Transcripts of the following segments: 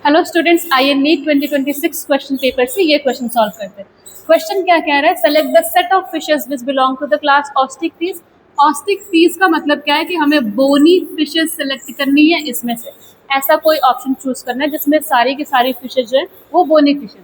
Hello students, आइए NEET 2026 question paper से ये क्वेश्चन सॉल्व करते हैं। क्वेश्चन क्या कह रहा है? Select the set of fishes which belong to the class Osteichthyes. Osteichthyes का मतलब क्या है कि हमें बोनी फिशेस सेलेक्ट करनी है। इसमें से ऐसा कोई ऑप्शन चूज करना है जिसमें सारी की सारी फिशेज जो है वो बोनी फिशेज।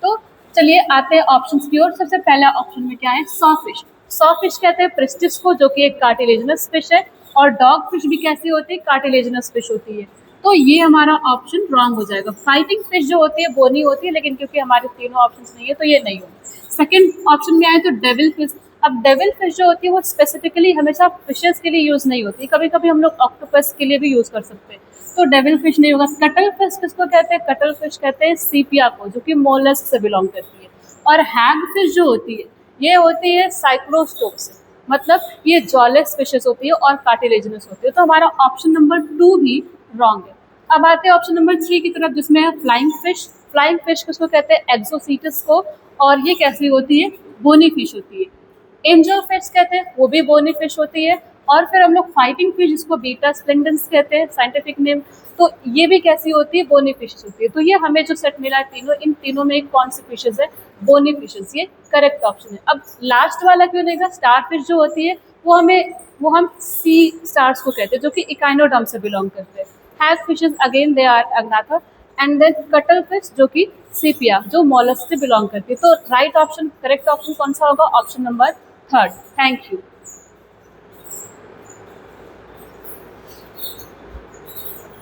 तो चलिए आते हैं ऑप्शंस की ओर। सबसे पहला ऑप्शन में क्या है? Saw fish. सॉ फिश कहते हैं प्रिस्टिस को, जो कि एक कार्टिलेजिनस फिश है। और डॉग फिश भी कैसी होती है? कार्टिलेजिनस फिश होती है। तो ये हमारा ऑप्शन रॉन्ग हो जाएगा। फाइटिंग फिश जो होती है बोनी होती है, लेकिन क्योंकि हमारे तीनों ऑप्शंस नहीं है तो ये नहीं होगा। सेकंड ऑप्शन में आए तो डेविल फिश। अब डेविल फिश जो होती है वो स्पेसिफिकली हमेशा फिशेस के लिए यूज नहीं होती, कभी कभी हम लोग ऑक्टोपस के लिए भी यूज कर सकते हैं, तो डेविल फिश नहीं होगा। कटल फिश किसको कहते हैं? कटल फिश कहते हैं सीपिया को, जो कि मोलस्क से बिलोंग करती है। और हैग फिश जो होती है ये होती है साइक्लोस्टोक से, मतलब ये जॉलेस फिशेस होती है और कार्टिलेजिनस होती है। तो हमारा ऑप्शन नंबर 2 भी रॉन्ग है। अब आते हैं ऑप्शन नंबर 3 की तरफ, जिसमें है फ्लाइंग फिश। फ्लाइंग फिश किसको कहते हैं? एक्सोसीटस को, और ये कैसी होती है? बोनी फिश होती है। एंजल फिश कहते हैं, वो भी बोनी फिश होती है। और फिर हम लोग फाइटिंग फिश, जिसको बीटा स्प्लेंडेंस कहते हैं साइंटिफिक नेम, तो ये भी कैसी होती है? बोनी फिशेस होती है। तो ये हमें जो सेट मिला है तीनों, इन तीनों में कौन सी फिशेस है? Bony fishes. ये करेक्ट ऑप्शन है। अब लास्ट वाला क्यों नहीं? स्टार फिश जो होती है वो हम सी स्टार्स को कहते हैं, जो कि इकाइनोडर्म से बिलोंग करते हैं। Hag fishes again they are Agnatha. And then cuttle fish जो कि सीपिया, जो मॉलस्क से बिलोंग करती है। तो राइट ऑप्शन, करेक्ट ऑप्शन कौन सा होगा? Option number 3। Thank you.